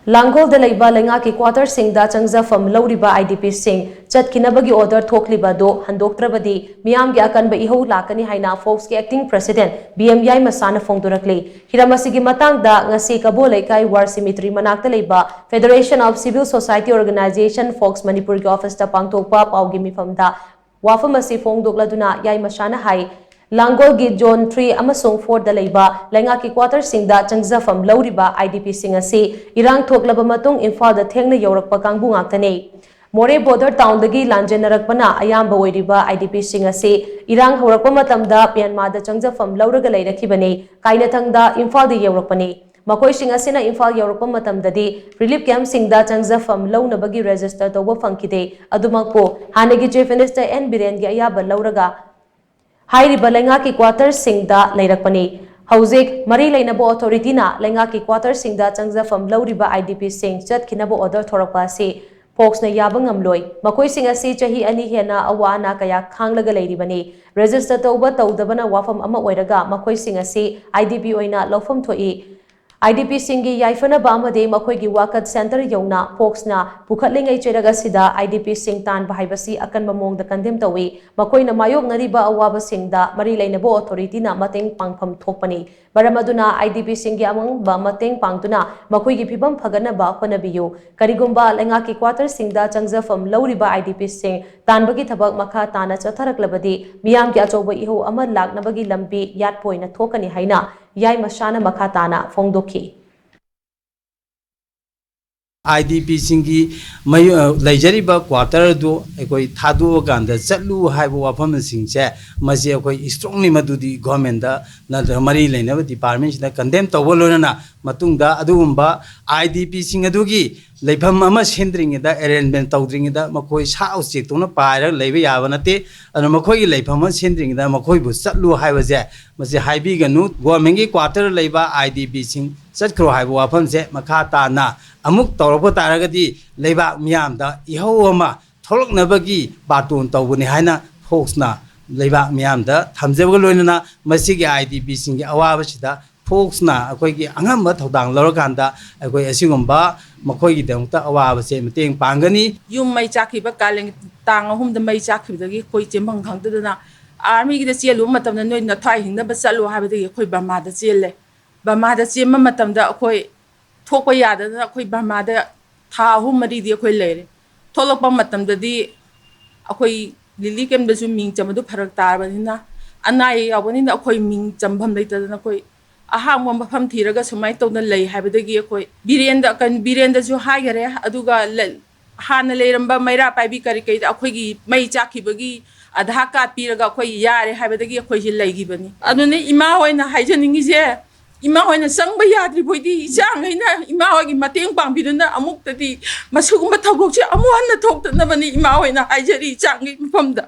Langol de leiba leingak ki quarter shingda Changjapham Louriba Idp shing Chatkhinabagi order Thokliba Handoktrabadi meeyam gi Akanba Ihou Lakani haina FOCS ki acting president Yaima sana phongdorakli hiramasi gi matangda ngasi kabo leikai war cemetery manakta leiba Federation of Civil Society Organization FOCS Manipuri ki office ta pangthokpa paugi mifamda wafam asi phongdokladuna Yaima sana hai Langol gi Zone 3 amasong 4 da leiba leingak ki quarter shingda Changjapham Louriba Idp sing asi irang thoklaba matung Imphal da thengna yaurakpa kangbu ngaktane More border town dagi lanjenarakpana ayamba oiriba Idp sing asi irang horakpa matamda Myanmar da Changjapham Louraga leirakhibane kainathangda Imphal da yaurakpane Makoi sing asina Imphal yaurakpa matamdadi relief camp singda Changjapham Lounabagi register tawba phangkide adumakpo hanegi chief minister N Biren gi ayaba Louraga Hairiba leingak ki quarter shingda leirakpani Hauzik mari leinabo authority na leingak ki quarter shingda Changjapham Louriba Idp sing Chatkhinabagi order thorakpa asi FOCS na yaba ngamloi makoi sing asi chahi ani hena awana kaya khanglaga leiribani register tawba tawdabana wafam ama oiraga makoi sing asi IDP oina lofam thoi IDP singi yaifana bamade makoi gi wakat center yona FOCS na pukhatlingai cheraga sida IDP sing tan bahaibasi akanba mongda kandem tawi makoi na mayok ngariba awaba singda mari leinabo authority na mateng pangpham thokpani baramaduna IDP singi among ba mateng pangtuna makoi gi phibam phagana ba honabiyu karigumba leingak ki quarter singda Changjapham Louriba IDP sing tanbagi thabak makha tana chatharaklabadi meeyam ki achoba ihou ama laknabagi lambi yatpoina thokani haina Yaima Shah makha tana phongdokhi IDP singi mayu laijariba quarter do ekoi thadu ganda chatlu haibu wafam singse masi ekoi strongly madudi government da na mari leinaba department na condemn tawolona matungda adugumba IDP sing adugi leifam ama sendring da arrangement tawdring da makoi sa object tona paira leiba yaba nate anu makoi leifam sendring da makoi bu chatlu haibaje masi haibi ganu government gi quarter leiba IDP sing chatkhro haibu wafam se makha ta na amuk tawrapa taragadi leiba miyam da ihou ama tholoknabagi baton tawbuni haina FOCS na leiba miyam da thamjabga loinana masigi IDP singi awaba sida FOCS na akoi gi angamba thodang lorokanda akoi asigumba makoi gi dangta awaba se meteng pangani yum mai chakhiba kaleng tang ahum da mai chakhibdagi koi chembang khangtadana army gi da chelu matamna noi na thai hingna ba chalu habadagi koi bama da chelle bama da chemma matamda akoi thokpa yadana akoi bama da tha ahum mari di akoi leire tholokpa matamdadi akoi lili kem da su ming chamadu pharak tarbanina anai yawbanina akoi ming chambam leitadana akoi ahang wamba pham thiraga sumai tawna lei habadagi akoi birenda ju haigare aduga hana leiramba maira paibi kari kai akoi gi mai chakhibagi adha ka piraga akoi yare habadagi akoi ji leigibani adune ima hoina haijaningi je ima hoina sangba yadri boidi jangaina ima hogi mateng pangbiduna amuktadi masugumba thagokse amuhanna thoktanabani ima hoina haijari changi mafamda